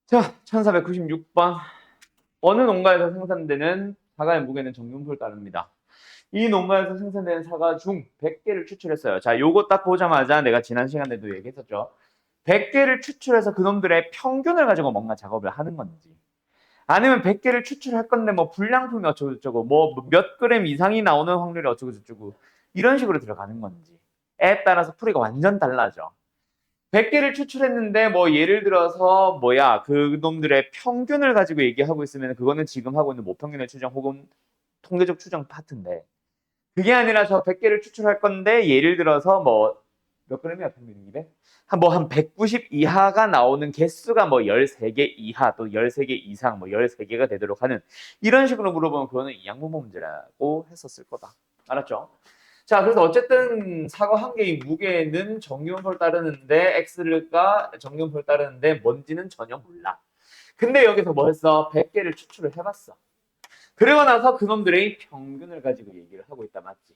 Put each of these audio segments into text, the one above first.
자, 1496번. 어느 농가에서 생산되는 사과의 무게는 정균표를 따릅니다. 이 농가에서 생산되는 사과 중 100개를 추출했어요. 자, 요거 딱 보자마자 내가 지난 시간에도 얘기했었죠. 100개를 추출해서 그놈들의 평균을 가지고 뭔가 작업을 하는 건지, 아니면 100개를 추출할 건데 뭐 불량품이 어쩌고저쩌고, 뭐 몇 그램 이상이 나오는 확률이 어쩌고저쩌고, 이런 식으로 들어가는 건지에 따라서 풀이가 완전 달라져. 100개를 추출했는데 뭐 예를 들어서 그놈들의 평균을 가지고 얘기하고 있으면 그거는 지금 하고 있는 모평균의 추정 혹은 통계적 추정 파트인데, 그게 아니라 저 100개를 추출할 건데 예를 들어서 뭐 몇 그램이야 평균 200? 한 190 이하가 나오는 개수가 뭐 13개 이하 또 13개 이상 뭐 13개가 되도록 하는, 이런 식으로 물어보면 그거는 이양분모 문제라고 했었을 거다. 알았죠? 자, 그래서 어쨌든 사과 한 개의 무게는 정유음표를 따르는데 x가 정유음표를 따르는데 뭔지는 전혀 몰라. 근데 여기서 뭐 했어? 100개를 추출을 해봤어. 그러고 나서 그놈들의 평균을 가지고 얘기를 하고 있다, 맞지?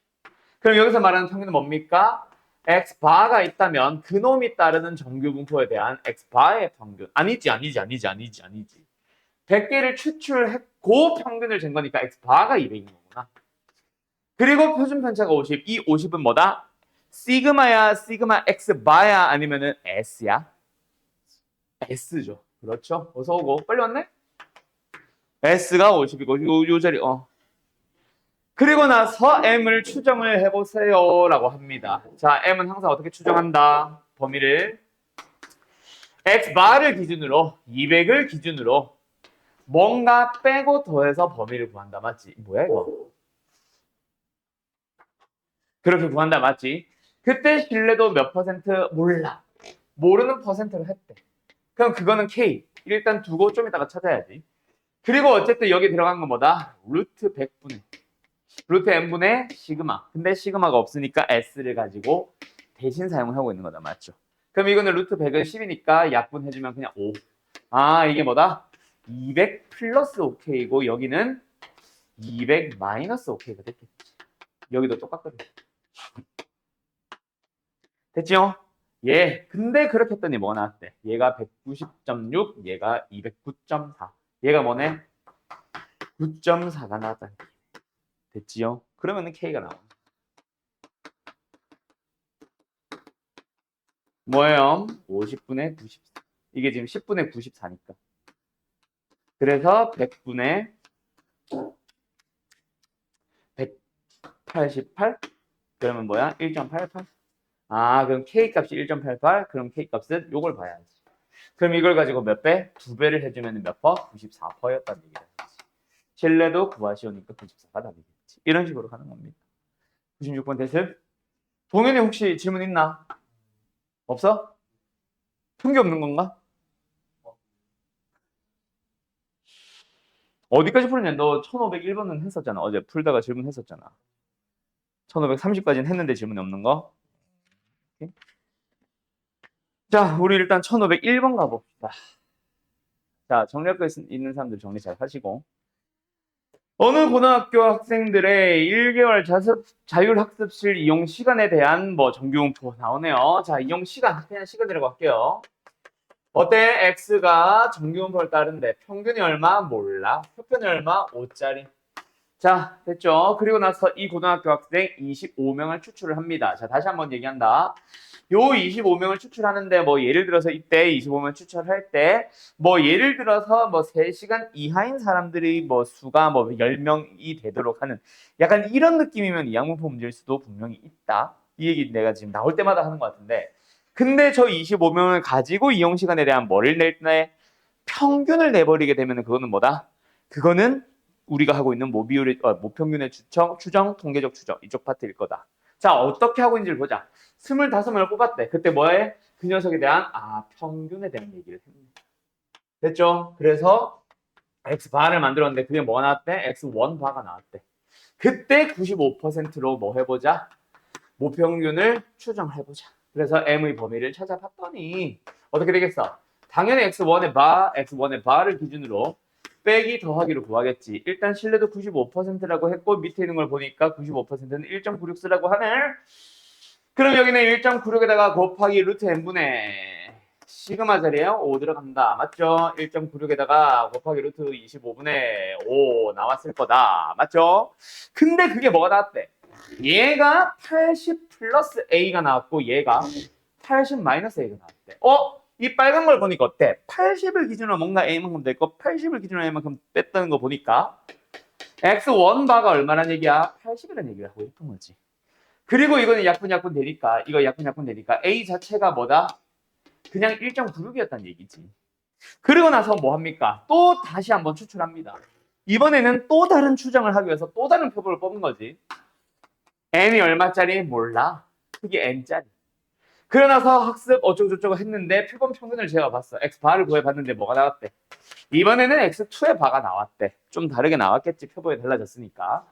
그럼 여기서 말하는 평균은 뭡니까? x바가 있다면 그놈이 따르는 정규분포에 대한 x바의 평균. 아니지. 100개를 추출했고 평균을 잰 거니까 x바가 200인 거구나. 그리고 표준 편차가 50. 이 50은 뭐다? 시그마야, 시그마 x바야, 아니면은 s야? s죠. 그렇죠. 어서 오고. 빨리 왔네? s가 50이고 요 자리 그리고 나서 m을 추정을 해보세요 라고 합니다. 자, m은 항상 어떻게 추정한다? 범위를 x바를 기준으로 200을 기준으로 뭔가 빼고 더해서 범위를 구한다. 맞지? 뭐야 이거? 그렇게 구한다. 맞지? 그때 신뢰도 몇 퍼센트? 몰라. 모르는 퍼센트를 했대. 그럼 그거는 K. 일단 두고 좀 이따가 찾아야지. 그리고 어쨌든 여기 들어간 건 뭐다? 루트 100분의 루트 n분의 시그마. 근데 시그마가 없으니까 s를 가지고 대신 사용을 하고 있는 거다. 맞죠? 그럼 이거는 루트 100은 10이니까 약분해주면 그냥 5. 아, 이게 뭐다? 200 플러스 5K이고 여기는 200 마이너스 5K가 됐겠지. 여기도 똑같거든. 됐죠? 예. 근데 그렇게 했더니 뭐가 나왔대? 얘가 190.6, 얘가 209.4. 얘가 뭐네? 9.4가 나왔다. 됐지요? 그러면은 K가 나와. 뭐예요? 50분의 94. 이게 지금 10분의 94니까. 그래서 100분의 188? 그러면 뭐야? 1.88? 아, 그럼 K 값이 1.88? 그럼 K 값은 요걸 봐야지. 그럼 이걸 가지고 몇 배? 2배를 해주면 몇 퍼? 94%였다는 얘기다. 신뢰도 구하시오니까 94가 답이겠지. 이런 식으로 가는 겁니다. 96번 대습. 동현이 혹시 질문 있나? 없어? 푼 게 없는 건가? 어디까지 풀었냐? 너 1501번은 했었잖아. 어제 풀다가 질문했었잖아. 1530까지는 했는데 질문이 없는 거. 오케이. 자, 우리 일단 1501번 가봅시다. 자, 정리할 거 있는 사람들 정리 잘 하시고. 어느 고등학교 학생들의 1개월 자율학습실 이용 시간에 대한 뭐 정규분포 나오네요. 자, 이용 시간, 그냥 시간이라고 할게요. 어때? X가 정규분포를 따른데 평균이 얼마? 몰라. 표편이 얼마? 5짜리. 자, 됐죠? 그리고 나서 이 고등학교 학생 25명을 추출을 합니다. 자, 다시 한번 얘기한다. 요 25명을 추출하는데 뭐 예를 들어서 이때 25명 추출할 때 뭐 예를 들어서 뭐 3시간 이하인 사람들이 뭐 수가 뭐 10명이 되도록 하는 약간 이런 느낌이면 이양분포 문제일 수도 분명히 있다. 이 얘기 내가 지금 나올 때마다 하는 것 같은데, 근데 저 25명을 가지고 이용 시간에 대한 뭐를 낼 때 평균을 내버리게 되면 그거는 뭐다? 그거는 우리가 하고 있는 모평균의 추정, 통계적 추정 이쪽 파트일 거다. 자, 어떻게 하고 있는지를 보자. 25명을 뽑았대. 그때 뭐해? 그 녀석에 대한 평균에 대한 얘기를 했네. 됐죠? 그래서 X바를 만들었는데 그게 뭐가 나왔대? X1바가 나왔대. 그때 95%로 뭐 해보자? 모평균을 추정해보자. 그래서 M의 범위를 찾아봤더니 어떻게 되겠어? 당연히 X1의 바를 기준으로 빼기 더하기로 구하겠지. 일단 신뢰도 95%라고 했고 밑에 있는 걸 보니까 95%는 1.96 쓰라고 하네. 그럼 여기는 1.96에다가 곱하기 루트 n분의 시그마 자리에 5 들어간다. 맞죠? 1.96에다가 곱하기 루트 25분의 5 나왔을 거다. 맞죠? 근데 그게 뭐가 나왔대? 얘가 80 플러스 A가 나왔고 얘가 80 마이너스 A가 나왔대. 이 빨간 걸 보니까 어때? 80을 기준으로 뭔가 A만큼 됐고 80을 기준으로 A만큼 뺐다는 거 보니까 X1 바가 얼마란 얘기야? 80이라는 얘기를 하고 싶은 거지. 그리고 이거는 약분 되니까 이거 약분 되니까 A 자체가 뭐다? 그냥 1.96이었다는 얘기지. 그리고 나서 뭐 합니까? 또 다시 한번 추출합니다. 이번에는 또 다른 추정을 하기 위해서 또 다른 표본을 뽑은 거지. n이 얼마짜리? 몰라. 그게 n짜리. 그러고 나서 학습 어쩌고저쩌고 했는데 표본 평균을 제가 봤어. x바를 구해봤는데 뭐가 나왔대? 이번에는 x2의 바가 나왔대. 좀 다르게 나왔겠지. 표본이 달라졌으니까.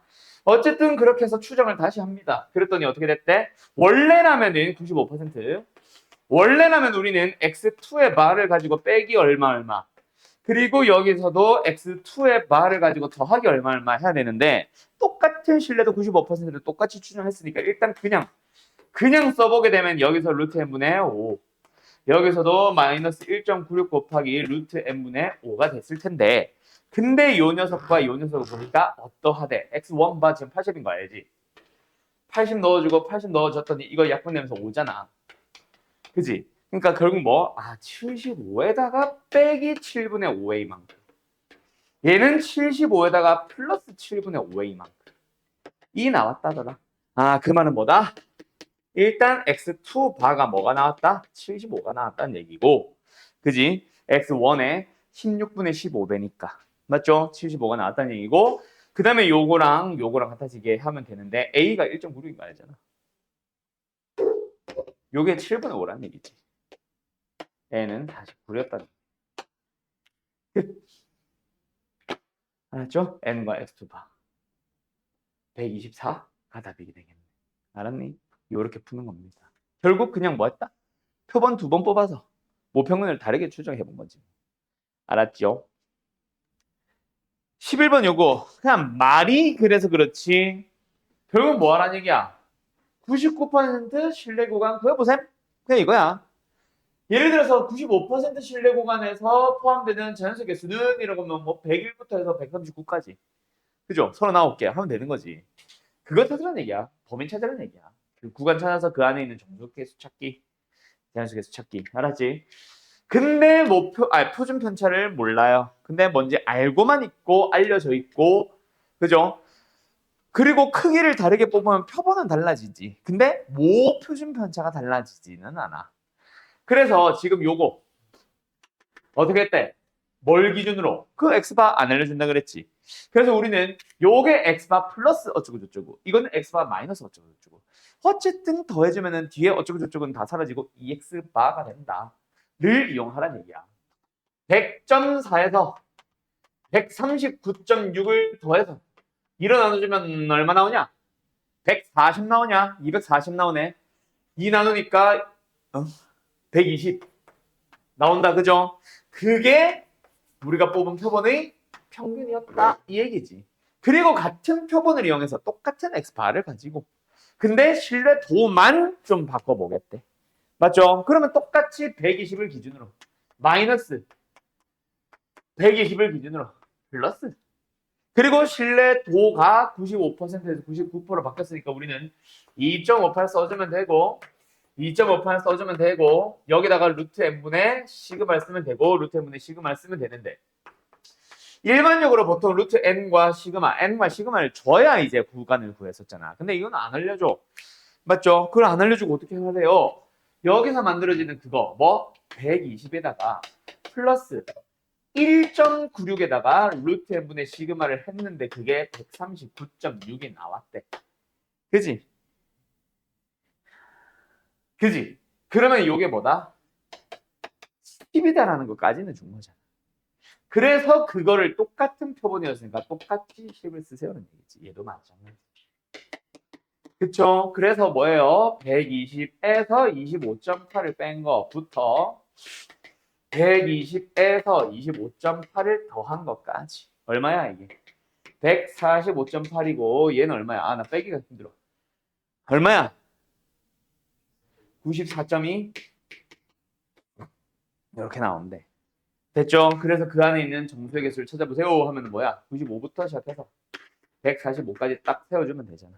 어쨌든 그렇게 해서 추정을 다시 합니다. 그랬더니 어떻게 됐대? 원래라면은 95%. 원래라면 우리는 x2의 바를 가지고 빼기 얼마. 그리고 여기서도 x2의 바를 가지고 더하기 얼마 해야 되는데 똑같은 신뢰도 95%를 똑같이 추정했으니까 일단 그냥 써보게 되면 여기서 루트 n분의 5 여기서도 마이너스 1.96 곱하기 루트 n분의 5가 됐을 텐데 근데 요 녀석과 요 녀석을 보니까 어떠하대? x1 바 지금 80인 거 알지? 80 넣어주고 80 넣어줬더니 이거 약분되면서 5잖아. 그지? 그러니까 결국 뭐? 75에다가 빼기 7분의 5a만큼. 얘는 75에다가 플러스 7분의 5a만큼. 이 나왔다더라. 그 말은 뭐다? 일단 x2 바가 뭐가 나왔다? 75가 나왔다는 얘기고. 그지? x1에 16분의 15배니까. 맞죠? 75가 나왔다는 얘기고. 그 다음에 요거랑 같아지게 하면 되는데 a가 1.96인 거 알잖아. 요게 7분의 5라는 얘기지. n은 49였다는 알았죠? n과 x2 바 124가 답이게 되겠네. 알았니? 요렇게 푸는 겁니다. 결국 그냥 뭐 했다? 표본 2번 뽑아서 모평균을 다르게 추정해 본 거지. 알았죠? 11번 요거 그냥 말이 그래서 그렇지 결국 뭐 하라는 얘기야? 99% 신뢰 구간 그거 보셈? 그냥 이거야. 예를 들어서 95% 신뢰 구간에서 포함되는 자연수 개수는 이라고 하면 뭐 101부터 해서 139까지. 그죠? 39개 하면 되는 거지. 그거 찾으라는 얘기야. 범인 찾으라는 얘기야. 그 구간 찾아서 그 안에 있는 정수 개수 찾기. 자연수 개수 찾기. 알았지? 근데 표준 편차를 몰라요. 근데 뭔지 알고만 있고 알려져 있고 그죠? 그리고 크기를 다르게 뽑으면 표본은 달라지지. 근데 모 표준 편차가 달라지지는 않아. 그래서 지금 요거 어떻게 했대? 뭘 기준으로? 그 x바 안 알려준다 그랬지. 그래서 우리는 요게 x바 플러스 어쩌고저쩌고 이거는 x바 마이너스 어쩌고저쩌고 어쨌든 더해주면은 뒤에 어쩌고저쩌고는 다 사라지고 2x바가 된다 를 이용하라는 얘기야. 100.4에서 139.6을 더해서 2로 나눠주면 얼마 나오냐? 140 나오냐? 240 나오네. 2 나누니까 120 나온다. 그죠? 그게 우리가 뽑은 표본의 평균이었다. 이 얘기지. 그리고 같은 표본을 이용해서 똑같은 x바를 가지고 근데 신뢰도만 좀 바꿔보겠대. 맞죠? 그러면 똑같이 120을 기준으로 마이너스 120을 기준으로 플러스 그리고 신뢰도가 95%에서 99%로 바뀌었으니까 우리는 2.58 써주면 되고 2.58 써주면 되고 여기다가 루트 n분의 시그마를 쓰면 되고 루트 n분의 시그마를 쓰면 되는데 일반적으로 보통 루트 n과 시그마를 줘야 이제 구간을 구했었잖아. 근데 이건 안 알려줘. 맞죠? 그걸 안 알려주고 어떻게 해야 돼요? 여기서 만들어지는 그거 뭐 120에다가 플러스 1.96에다가 루트 n분의 시그마를 했는데 그게 139.6이 나왔대. 그지? 그지? 그러면 이게 뭐다? 10이다라는 것까지는 준 거잖아. 그래서 그거를 똑같은 표본이었으니까 똑같이 10을 쓰세요는 얘기지. 얘도 마찬가지. 그쵸? 그래서 뭐예요? 120에서 25.8을 뺀 거부터 120에서 25.8을 더한 것까지. 얼마야 이게? 145.8이고 얘는 얼마야? 나 빼기가 힘들어. 얼마야? 94.2? 이렇게 나오는데 됐죠? 그래서 그 안에 있는 정수의 개수를 찾아보세요 하면 뭐야? 95부터 시작해서 145까지 딱 세워주면 되잖아.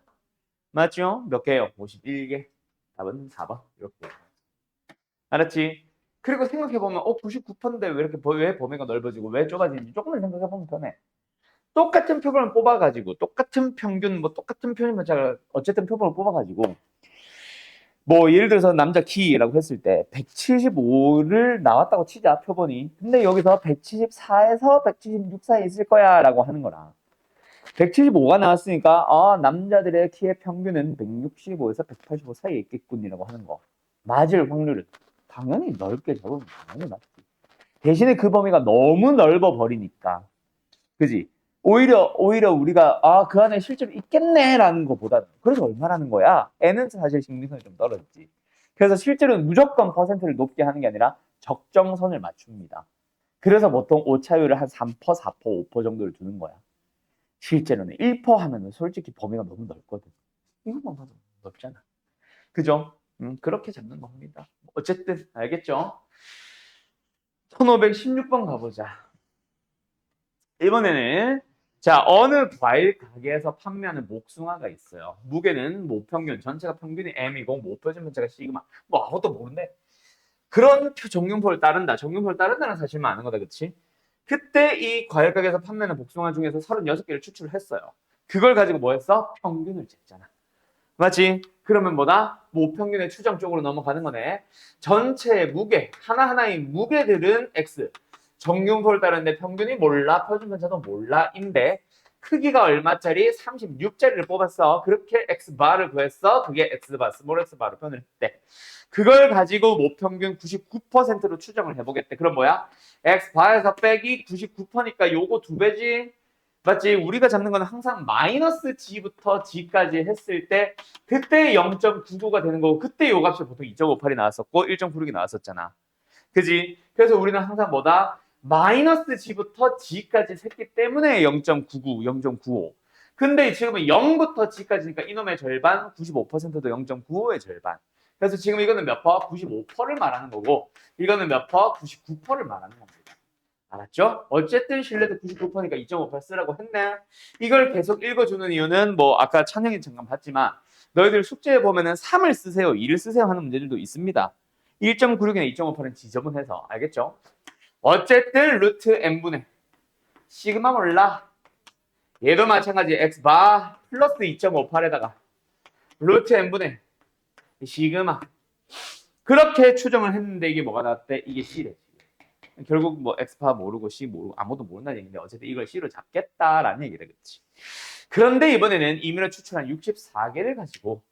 맞죠? 몇 개요? 51개. 답은 4번. 이렇게. 알았지? 그리고 생각해보면 99%인데 왜 이렇게 왜 범위가 넓어지고 왜 좁아지는지 조금만 생각해보면 편해. 똑같은 표본을 뽑아가지고 똑같은 평균 뭐 똑같은 표현이면 어쨌든 표본을 뽑아가지고 뭐 예를 들어서 남자 키라고 했을 때 175를 나왔다고 치자 표본이. 근데 여기서 174에서 176 사이에 있을 거야 라고 하는 거라. 175가 나왔으니까 남자들의 키의 평균은 165에서 185 사이에 있겠군이라고 하는 거. 맞을 확률은 당연히 넓게 잡으면 당연히 맞지. 대신에 그 범위가 너무 넓어 버리니까, 그지? 오히려 우리가 그 안에 실제로 있겠네라는 것보다는 그래서 얼마라는 거야? N은 사실 신빙성이 좀 떨어지지. 그래서 실제로는 무조건 퍼센트를 높게 하는 게 아니라 적정선을 맞춥니다. 그래서 보통 오차율을 한 3%, 4%, 5% 정도를 두는 거야. 실제로는 1% 하면은 솔직히 범위가 너무 넓거든. 이것만 봐도 넓잖아. 그죠? 그렇게 잡는 겁니다. 어쨌든 알겠죠? 1516번 가보자. 이번에는 자, 어느 과일 가게에서 판매하는 목숭아가 있어요. 무게는 모평균, 전체가 평균이 M이고 모표준 전체가 시그마. 뭐 아무것도 모르는데 그런 정균표를 따른다. 정균표를 따른다는 사실만 아는 거다. 그치? 그때 이 과일 가게에서 판매하는 복숭아 중에서 36개를 추출을 했어요. 그걸 가지고 뭐 했어? 평균을 쟀잖아. 맞지? 그러면 뭐다? 모평균의 추정 쪽으로 넘어가는 거네. 전체 무게, 하나하나의 무게들은 X. 정균표를 따르는데 평균이 몰라, 표준편차도 몰라인데 크기가 얼마짜리? 36짜리를 뽑았어. 그렇게 X바를 구했어. 그게 X바, 스몰 X바로 표현을 했대. 그걸 가지고 모평균 99%로 추정을 해보겠대. 그럼 뭐야? X바에서 빼기 99%니까 요거 2배지? 맞지? 우리가 잡는 거는 항상 마이너스 G부터 G까지 했을 때 그때 0.99가 되는 거고 그때 요 값이 보통 2.58이 나왔었고 1.96이 나왔었잖아. 그지? 그래서 우리는 항상 뭐다? 마이너스 G부터 G까지 셌기 때문에 0.99, 0.95. 근데 지금은 0부터 G까지니까 이놈의 절반, 95%도 0.95의 절반. 그래서 지금 이거는 몇 퍼? 95%를 말하는 거고 이거는 몇 퍼? 99%를 말하는 겁니다. 알았죠? 어쨌든 신뢰도 99%니까 2.58 쓰라고 했네. 이걸 계속 읽어주는 이유는 뭐 아까 찬영이 잠깐 봤지만 너희들 숙제에 보면은 3을 쓰세요, 2를 쓰세요 하는 문제들도 있습니다. 1.96이나 2.58은 지저분해서 알겠죠? 어쨌든 루트 n분의 시그마 몰라. 얘도 마찬가지 x바 플러스 2.58에다가 루트 n분의 시그마 그렇게 추정을 했는데 이게 뭐가 나왔대? 이게 C래. 결국 뭐 X파 모르고 C 모르고 아무도 모른다는 얘기인데 어쨌든 이걸 C로 잡겠다라는 얘기다. 그치? 그런데 이번에는 이민을 추출한 64개를 가지고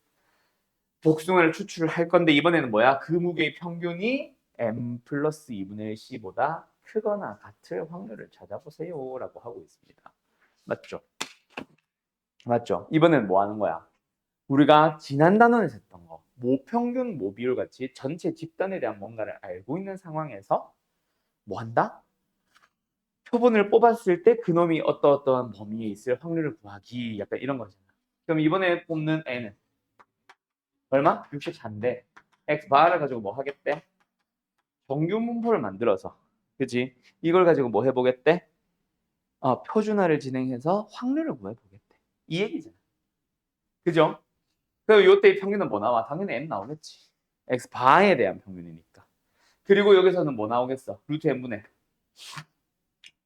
복숭아를 추출을 할 건데 이번에는 뭐야? 그 무게의 평균이 M 플러스 2분의 1 C보다 크거나 같을 확률을 찾아보세요 라고 하고 있습니다. 맞죠? 맞죠? 이번에는 뭐 하는 거야? 우리가 지난 단원에서 했던 거 모평균, 모비율 같이 전체 집단에 대한 뭔가를 알고 있는 상황에서 뭐 한다? 표본을 뽑았을 때 그놈이 어떠한 범위에 있을 확률을 구하기 약간 이런 거잖아. 그럼 이번에 뽑는 N은 얼마? 64인데 X바를 가지고 뭐 하겠대? 정규 분포를 만들어서 그치? 이걸 가지고 뭐 해보겠대? 표준화를 진행해서 확률을 구해보겠대. 이 얘기잖아. 그죠? 그럼 요때의 평균은 뭐 나와? 당연히 M 나오겠지. X바에 대한 평균이니까. 그리고 여기서는 뭐 나오겠어? 루트 N분의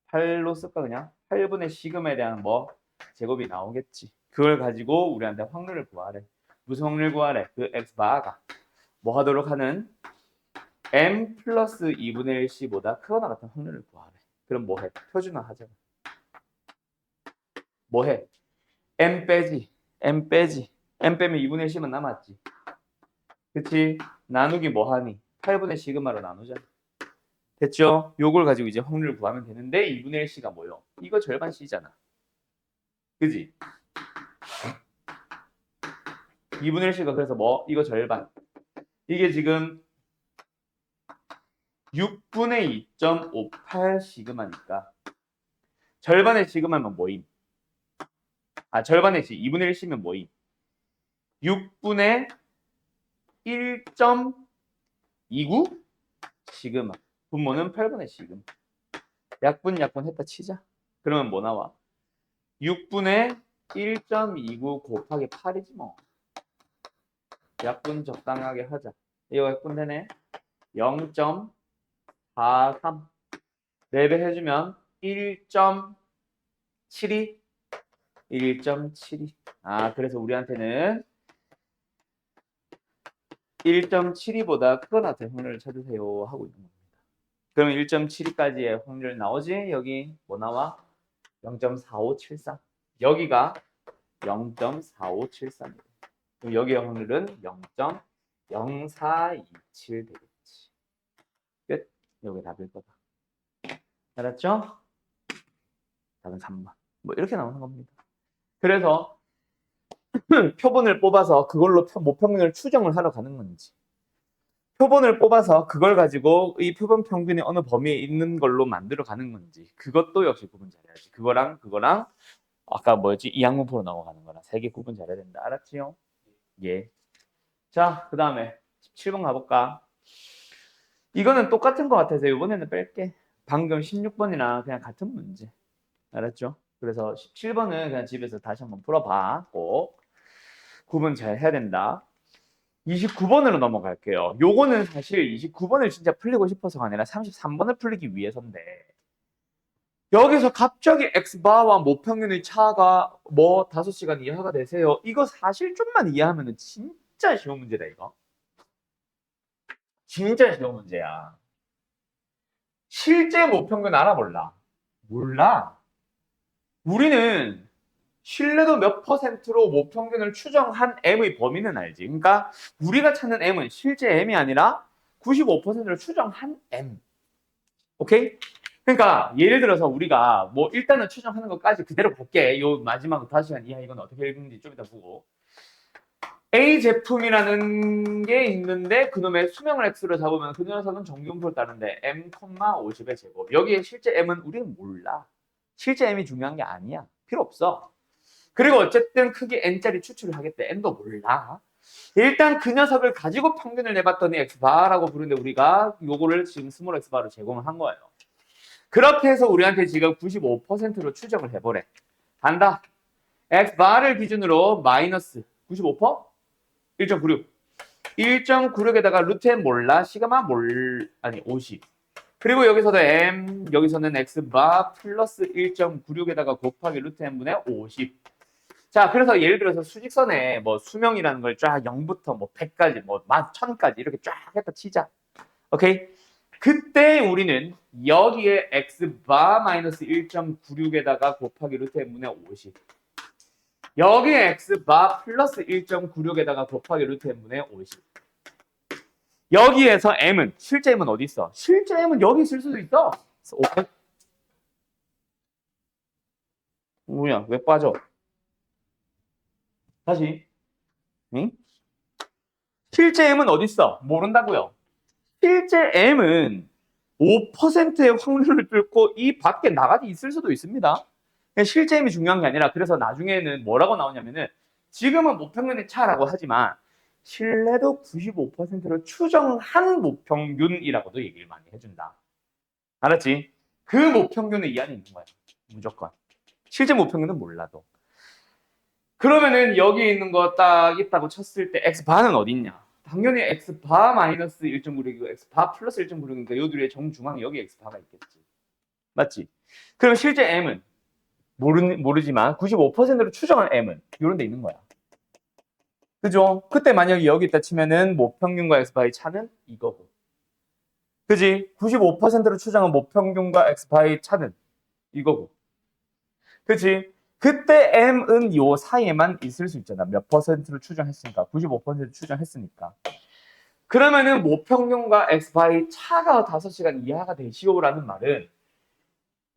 8로 쓸까 그냥? 8분의 시그마에 대한 뭐 제곱이 나오겠지. 그걸 가지고 우리한테 확률을 구하래. 무슨 확률 구하래? 그 X바가 뭐 하도록 하는 M 플러스 2분의 1 C보다 크거나 같은 확률을 구하래. 그럼 뭐 해? 표준화 하자. 뭐 해? M 빼지. M 빼지. M 빼면 2분의 1 C만 남았지. 그치? 나누기 뭐 하니? 8분의 시그마로 나누자. 됐죠? 요걸 가지고 이제 확률을 구하면 되는데 2분의 1 C가 뭐요? 이거 절반 C잖아. 그지? 2분의 1 C가 그래서 뭐? 이거 절반. 이게 지금 6분의 2.58 시그마니까 절반의 시그마면 뭐임? 절반의 시 2분의 1 시면 뭐임? 6분의 1.29 시그마. 분모는 8분의 시금. 약분 했다 치자. 그러면 뭐 나와? 6분의 1.29 곱하기 8이지 뭐. 약분 적당하게 하자. 이거 약분 되네. 0.43. 4배 해주면 1.72. 1.72. 아, 그래서 우리한테는 1.72보다 크거나 같은 확률을 찾으세요 하고 있는 겁니다. 그러면 1.72까지의 확률 나오지? 여기 뭐 나와? 0.4573. 여기가 0.4573. 그럼 여기의 확률은 0.0427 되겠지. 끝. 여기 답일 거다. 알았죠? 답은 3번. 뭐 이렇게 나오는 겁니다. 그래서 표본을 뽑아서 그걸로 모평균을 추정을 하러 가는 건지, 표본을 뽑아서 그걸 가지고 이 표본 평균이 어느 범위에 있는 걸로 만들어 가는 건지, 그것도 역시 구분 잘해야지. 그거랑 아까 뭐였지? 이항분포로 넘어가는 거랑 3개 구분 잘해야 된다. 알았지요? 예. 자, 그 다음에 17번 가볼까? 이거는 똑같은 것 같아서 이번에는 뺄게. 방금 16번이랑 그냥 같은 문제. 알았죠? 그래서 17번은 그냥 집에서 다시 한번 풀어봐. 꼭. 구분 잘 해야 된다. 29번으로 넘어갈게요. 요거는 사실 29번을 진짜 풀리고 싶어서가 아니라 33번을 풀리기 위해서인데, 여기서 갑자기 X바와 모평균의 차가 뭐 5시간 이하가 되세요. 이거 사실 좀만 이해하면 진짜 쉬운 문제다, 이거. 진짜 쉬운 문제야. 실제 모평균 알아, 몰라? 몰라. 우리는 신뢰도 몇 퍼센트로 모평균을 추정한 M의 범위는 알지. 그러니까 우리가 찾는 M은 실제 M이 아니라 95%를 추정한 M. 오케이? 그러니까 예를 들어서 우리가 뭐 일단은 추정하는 것까지 그대로 볼게. 요 마지막 5시간 이하 이건 어떻게 읽는지 좀 이따 보고. A 제품이라는 게 있는데 그놈의 수명을 X로 잡으면 그 녀석은 정규분포를 따르는데 M, 50의 제곱. 여기에 실제 M은 우리는 몰라. 실제 M이 중요한 게 아니야. 필요 없어. 그리고 어쨌든 크기 n짜리 추출을 하겠대. n도 몰라. 일단 그 녀석을 가지고 평균을 내봤더니 x바라고 부르는데 우리가 요거를 지금 스몰 x바로 제공을 한 거예요. 그렇게 해서 우리한테 지금 95%로 추정을 해보래. 간다. x바를 기준으로 마이너스 95%? 1.96. 1.96에다가 루트 m 몰라. 시그마 아니 50. 그리고 여기서도 m, 여기서는 x바 플러스 1.96에다가 곱하기 루트 m분의 50. 자, 그래서 예를 들어서 수직선에 뭐 수명이라는 걸 쫙 0부터 뭐 100까지, 뭐 1000까지 이렇게 쫙 했다 치자. 오케이? 그때 우리는 여기에 x바 마이너스 1.96에다가 곱하기 루트 m분의 50. 여기에 x바 플러스 1.96에다가 곱하기 루트 m분의 50. 여기에서 m은, 실제 m은 어디 있어? 실제 m은 여기 있을 수도 있어. 오케이? 뭐야, 왜 빠져? 다시. 응? 실제 m은 어디 있어? 모른다고요. 실제 m은 5%의 확률을 뚫고 이 밖에 나가지 있을 수도 있습니다. 실제 m이 중요한 게 아니라, 그래서 나중에는 뭐라고 나오냐면은, 지금은 모평균의 차라고 하지만 신뢰도 95%를 추정한 모평균이라고도 얘기를 많이 해준다. 알았지? 그 모평균은 이 안에 있는 거야. 무조건. 실제 모평균은 몰라도. 그러면은 여기 있는 거 딱 있다고 쳤을 때 x바는 어디 있냐? 당연히 x바 마이너스 1.96이고 x바 플러스 1.96이니까 요 둘의 정중앙에 여기 x바가 있겠지. 맞지? 그럼 실제 m은 모르지만 95%로 추정한 m은 요런 데 있는 거야. 그죠? 그때 만약에 여기 있다 치면은 모평균과 x바의 차는 이거고. 그지? 95%로 추정한 모평균과 x바의 차는 이거고. 그치? 그때 m은 요 사이에만 있을 수 있잖아. 몇 퍼센트를 추정했으니까. 95% 추정했으니까. 그러면은 모평균과 x바의 차가 5시간 이하가 되시오라는 말은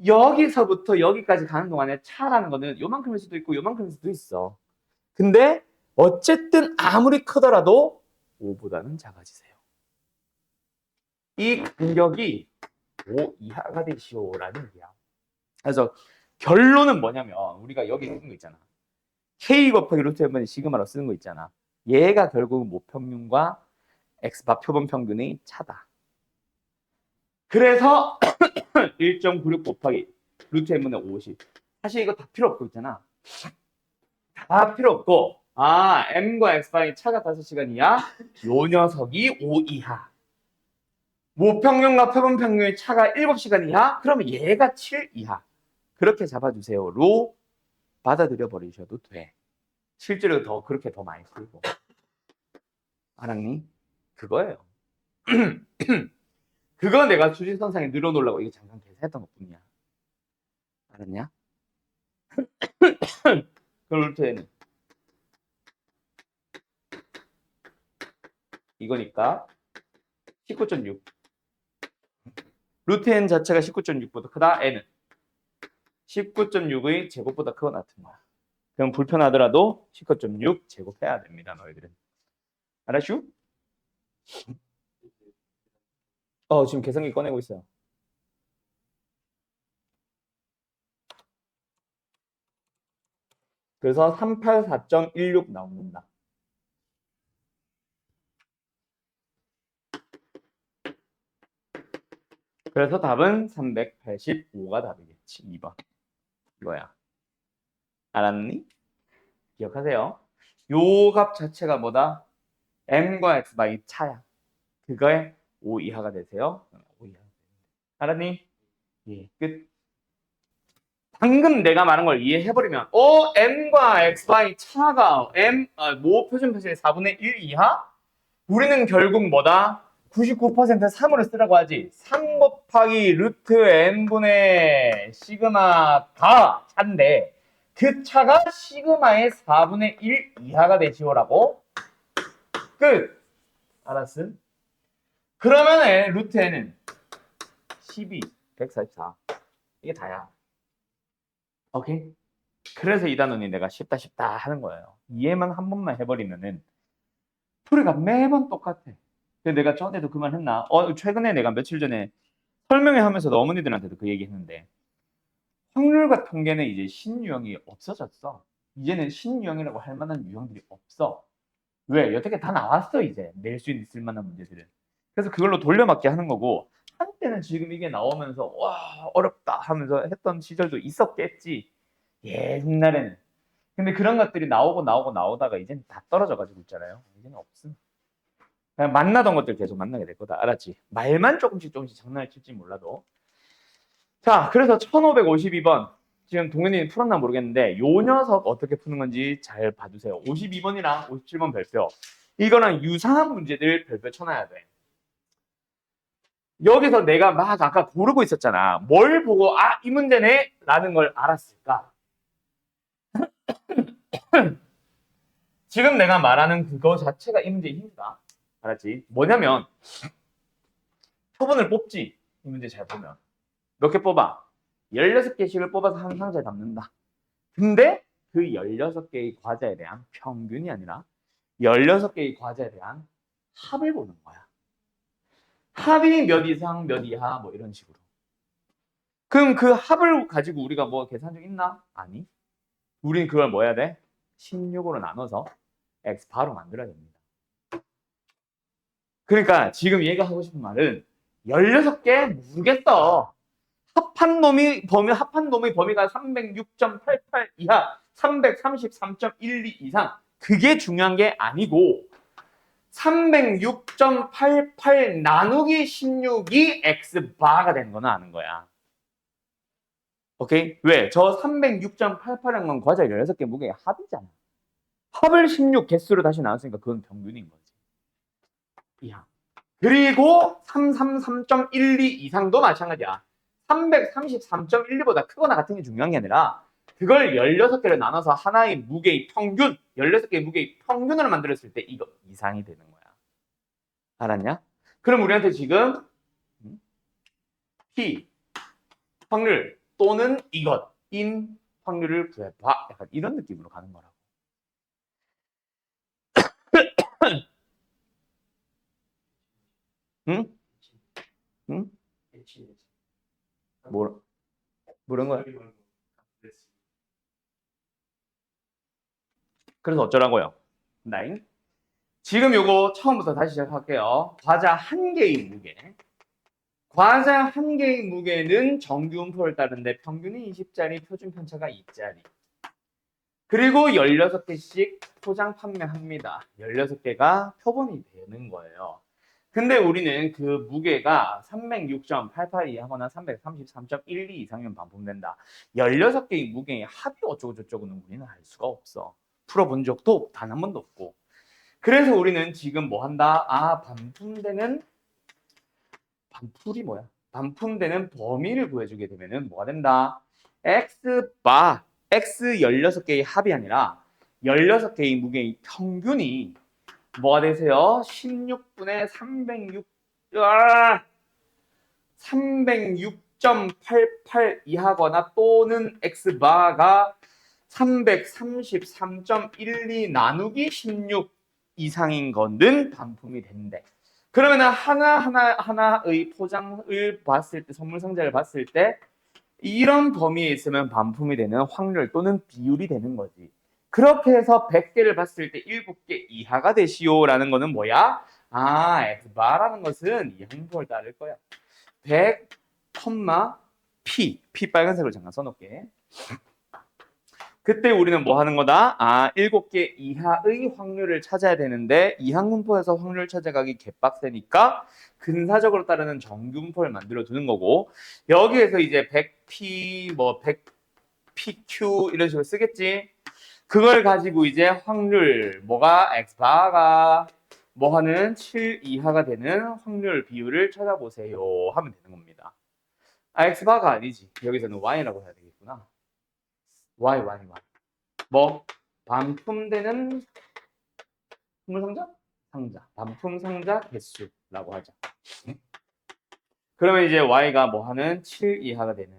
여기서부터 여기까지 가는 동안에 차라는 거는 요만큼일 수도 있고 요만큼일 수도 있어. 근데 어쨌든 아무리 크더라도 5보다는 작아지세요. 이 간격이 5 이하가 되시오라는 얘기야. 그래서 결론은 뭐냐면 우리가 여기 쓰는 거 있잖아. K 곱하기 루트 m분의 시그마로 쓰는 거 있잖아. 얘가 결국 모평균과 x바 표본 평균의 차다. 그래서 1.96 곱하기 루트 n분의 50. 사실 이거 다 필요 없고 있잖아. 다 필요 없고 m과 x방이 차가 5시간 이하, 요 녀석이 5 이하. 모평균과 표본평균의 차가 7시간 이하, 그러면 얘가 7 이하. 그렇게 잡아주세요로 받아들여 버리셔도 돼. 실제로 그렇게 더 많이 쓰고. 알았니? 그거예요. 그거 내가 수직선상에 늘어놓으려고 이게 잠깐 계산했던 것 뿐이야. 알았냐? 그럼 루트에는 이거니까 19.6. 루트 n 자체가 19.6보다 크다. n은 19.6의 제곱보다 크고 같은 거야. 그럼 불편하더라도 19.6 제곱해야 됩니다. 너희들은. 알았슈? 지금 계산기 꺼내고 있어요. 그래서 384.16 나옵니다. 그래서 답은 385가 답이겠지. 2번. 이거야. 알았니? 기억하세요. 요 값 자체가 뭐다? m과 x방이 차야. 그거에 5 이하가 되세요. 5 이하. 알았니? 예, 끝. 방금 내가 말한 걸 이해해버리면 m과 x방이 차가 모 표준표시의 4분의 1 이하? 우리는 결국 뭐다? 99% 3으로 쓰라고 하지. 3 곱하기 루트 n분의 시그마가 차인데 그 차가 시그마의 4분의 1 이하가 되시오라고. 끝. 알았음? 그러면은 루트 n은 12, 144. 이게 다야. 오케이? 그래서 이 단원이 내가 쉽다 하는 거예요. 이해만 한 번만 해버리면은 풀이가 매번 똑같아. 근데 내가 전에도 그 말 했나? 최근에 내가 며칠 전에 설명회 하면서도 어머니들한테도 그 얘기 했는데 확률과 통계는 이제 신유형이 없어졌어. 이제는 신유형이라고 할 만한 유형들이 없어. 왜? 여태까지 다 나왔어 이제 낼 수 있을 만한 문제들은. 그래서 그걸로 돌려막기 하는 거고 한때는 지금 이게 나오면서 와 어렵다 하면서 했던 시절도 있었겠지. 옛날에는. 근데 그런 것들이 나오다가 이제는 다 떨어져가지고 있잖아요. 이제는 없음. 그냥 만나던 것들 계속 만나게 될 거다. 알았지? 말만 조금씩 장난을 칠지 몰라도. 자, 그래서 1552번. 지금 동현이 풀었나 모르겠는데 요 녀석 어떻게 푸는 건지 잘 봐주세요. 52번이랑 57번 별표. 이거랑 유사한 문제들 별표 쳐놔야 돼. 여기서 내가 막 아까 고르고 있었잖아. 뭘 보고 이 문제네? 라는 걸 알았을까? 지금 내가 말하는 그거 자체가 이 문제의 힘이다. 알았지? 뭐냐면 표본을 뽑지. 이 문제 잘 보면. 몇 개 뽑아? 16개씩을 뽑아서 한 상자에 담는다. 근데 그 16개의 과자에 대한 평균이 아니라 16개의 과자에 대한 합을 보는 거야. 합이 몇 이상, 몇 이하 뭐 이런 식으로. 그럼 그 합을 가지고 우리가 뭐 계산 중 있나? 아니. 우린 그걸 뭐 해야 돼? 16으로 나눠서 x 바로 만들어야 됩니다. 그러니까 지금 얘가 하고 싶은 말은 16개 모르겠어. 합한 놈의 범위가 306.88 이하, 333.12 이상. 그게 중요한 게 아니고 306.88 나누기 16이 x바가 되는 거는 아는 거야. 오케이? 왜? 저 306.88한 건 과자 16개 무게의 합이잖아. 합을 16 개수로 다시 나눴으니까 그건 평균인 거지. 이하. 그리고 333.12 이상도 마찬가지야. 333.12보다 크거나 같은 게 중요한 게 아니라 그걸 16개를 나눠서 하나의 무게의 평균, 16개의 무게의 평균으로 만들었을 때 이거 이상이 되는 거야. 알았냐? 그럼 우리한테 지금 P, 확률 또는 이것인 확률을 구해봐. 약간 이런 느낌으로 가는 거라고. 응? 응? 뭐란 거야? 그래서 어쩌라고요? 나잉? 지금 요거 처음부터 다시 시작할게요. 과자 한 개의 무게. 과자 한 개의 무게는 정규분포를 따르는데 평균이 20짜리, 표준 편차가 2짜리. 그리고 16개씩 포장 판매합니다. 16개가 표본이 되는 거예요. 근데 우리는 그 무게가 306.88 이하거나 333.12 이상이면 반품된다. 16개의 무게의 합이 어쩌고저쩌고는 우리는 알 수가 없어. 풀어본 적도 단 한 번도 없고. 그래서 우리는 지금 뭐 한다? 반풀이 뭐야? 반품되는 범위를 구해주게 되면은 뭐가 된다? X바, X 16개의 합이 아니라 16개의 무게의 평균이 뭐가 되세요? 16분의 306.88 이하거나 또는 X바가 333.12 나누기 16 이상인 거는 반품이 된대. 그러면 하나의 포장을 봤을 때, 선물 상자를 봤을 때 이런 범위에 있으면 반품이 되는 확률 또는 비율이 되는 거지. 그렇게 해서 100개를 봤을 때 7개 이하가 되시오라는 거는 뭐야? X바라는 것은 이 항목을 따를 거야. 100, P 빨간색으로 잠깐 써놓을게. 그때 우리는 뭐 하는 거다? 7개 이하의 확률을 찾아야 되는데 이항분포에서 확률 찾아가기 개빡세니까 근사적으로 따르는 정규분포를 만들어 두는 거고, 여기에서 이제 100P, 100PQ 이런 식으로 쓰겠지? 그걸 가지고 이제 확률, X바가 뭐 하는 7 이하가 되는 확률 비율을 찾아보세요 하면 되는 겁니다. X바가 아니지. 여기서는 Y라고 해야 되겠구나. Y. 반품되는 선물 상자. 반품 상자 개수라고 하자. 그러면 이제 Y가 뭐 하는 7 이하가 되는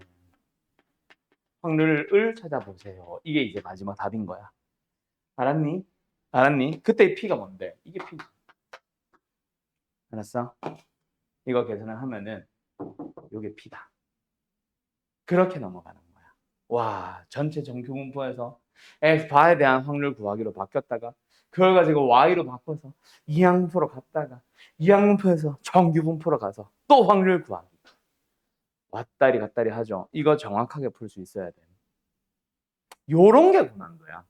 확률을 찾아보세요. 이게 이제 마지막 답인 거야. 알았니? 그때 P가 뭔데? 이게 P. 알았어? 이거 계산을 하면은 이게 P다. 그렇게 넘어가는 거야. 와, 전체 정규분포에서 X바에 대한 확률 구하기로 바뀌었다가 그걸 가지고 Y로 바꿔서 이항분포로 갔다가 이항분포에서 정규분포로 가서 또 확률 구하기. 왔다리 갔다리 하죠. 이거 정확하게 풀 수 있어야 돼. 요런 게 고난도야.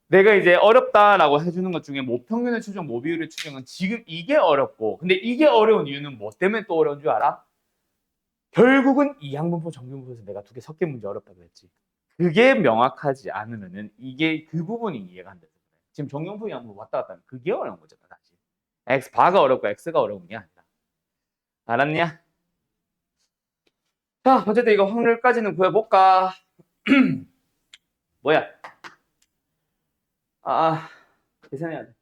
내가 이제 어렵다라고 해주는 것 중에 모평균의 추정, 모비율의 추정은 지금 이게 어렵고, 근데 이게 어려운 이유는 뭐 때문에 또 어려운 줄 알아? 결국은 이항분포, 정규분포에서 내가 두 개 섞인 문제 어렵다고 했지. 그게 명확하지 않으면은 이게 그 부분이 이해가 안 돼서 그래. 지금 정규분포, 이항분포 왔다 갔다 하면 그게 어려운 거잖아, 사실. X바가 어렵고 X가 어려운 게 아니라. 알았냐? 자, 어쨌든 이거 확률까지는 구해볼까? 뭐야? 계산해야 돼.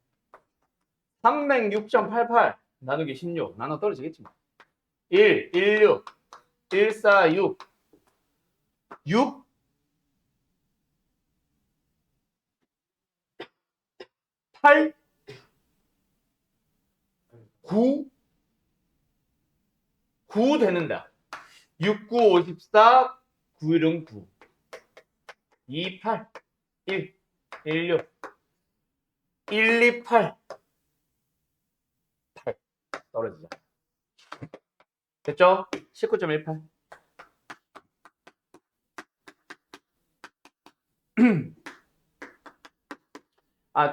306.88 나누기 16 나눠 떨어지겠지 뭐. 1, 16, 146, 6, 8, 9, 9 되는다. 6, 9, 54, 9, 1은 9, 2, 8, 1, 1, 6, 1, 2, 8, 8 떨어지자. 됐죠? 19.18.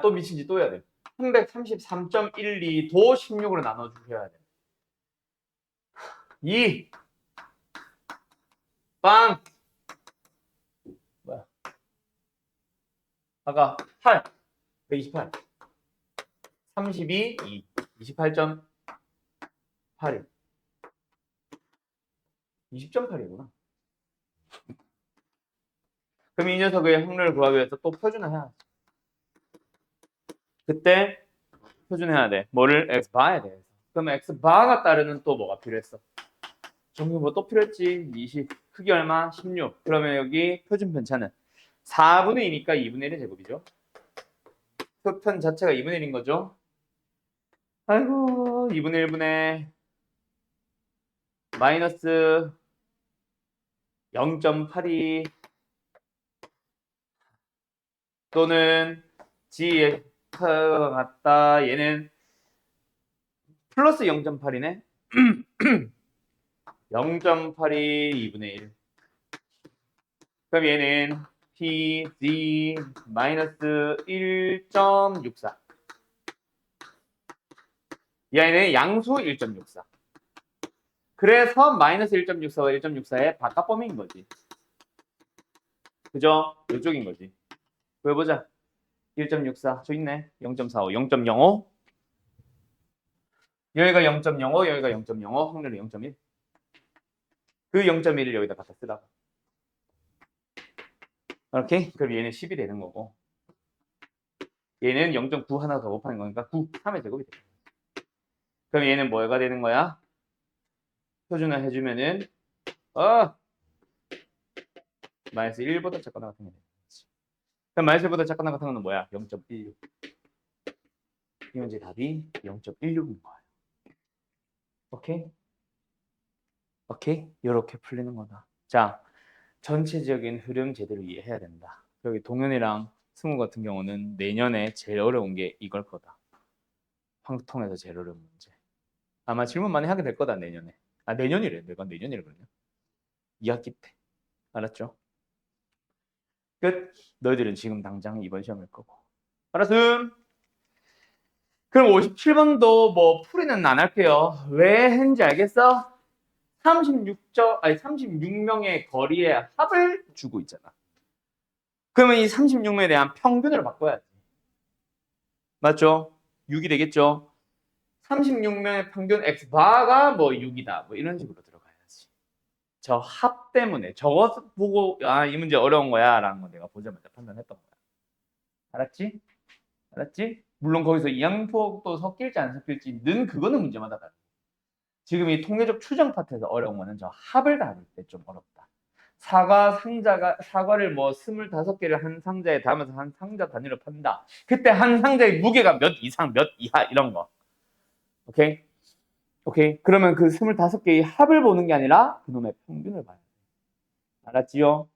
또 미친지 또 해야 돼. 333.12도 16으로 나눠주셔야 돼. 2, 빵. 뭐야? 아까 8, 128. 32, 2, 28.82. 20.8이구나. 그럼 이 녀석의 확률을 구하기 위해서 또 표준을 해야 돼. 그때 표준해야 돼. 뭐를? X바에 대해서. 그러면 X바가 따르는 또 뭐가 필요했어? 정규 뭐 또 필요했지. 20. 크기 얼마? 16. 그러면 여기 표준 편차는 4분의 2니까 2분의 1의 제곱이죠. 표편 자체가 2분의 1인 거죠. 아이고, 2분의 1분의 마이너스 0.82 또는 G의 같다. 얘는 플러스 0.8이네. 0.82 2분의 1. 그럼 얘는 PZ 마이너스 1.64. 얘는 양수 1.64. 그래서 마이너스 1.64와 1.64의 바깥범위인 거지. 그죠? 이쪽인 거지. 보여보자. 1.64. 저 있네. 0.45, 0.05. 여기가 0.05, 여기가 0.05, 확률은 0.1. 그 0.1을 여기다 갖다 쓰라고. 오케이? 그럼 얘는 10이 되는 거고. 얘는 0.9 하나 더 곱하는 거니까 9, 3의 제곱이 돼. 그럼 얘는 뭐가 되는 거야? 표준화 해주면은 마이너스 1보다 작거나 같은 게 되지. 그럼 마이너스 1보다 작거나 같은 거는 뭐야? 0.16. 이 문제 답이 0.16인 거예요. 오케이? 오케이? 이렇게 풀리는 거다. 자, 전체적인 흐름 제대로 이해해야 된다. 여기 동현이랑 승우 같은 경우는 내년에 제일 어려운 게 이걸 거다. 황통에서 제일 어려운 문제. 아마 질문 많이 하게 될 거다, 내년에. 아, 내년이래. 내가 내년이래 그러냐? 2학기 때. 알았죠? 끝. 너희들은 지금 당장 이번 시험일 거고. 알았음? 그럼 57번도 뭐 풀이는 안 할게요. 왜 했는지 알겠어? 36명의 거리의 합을 주고 있잖아. 그러면 이 36명에 대한 평균으로 바꿔야지. 맞죠? 6이 되겠죠? 36명의 평균 x바가 뭐 6이다. 뭐 이런 식으로 들어가야지. 저 합 때문에 저것 보고 이 문제 어려운 거야 라는 거 내가 보자마자 판단했던 거야. 알았지? 알았지? 물론 거기서 이항폭도 섞일지 안 섞일지는 그거는 문제마다 다르고 지금 이 통계적 추정 파트에서 어려운 거는 저 합을 다룰 때 좀 어렵다. 사과를 뭐 25개를 한 상자에 담아서 한 상자 단위로 판다. 그때 한 상자의 무게가 몇 이상, 몇 이하 이런 거. 오케이? 오케이? 그러면 그 25개의 합을 보는 게 아니라 그놈의 평균을 봐야 돼. 알았지요?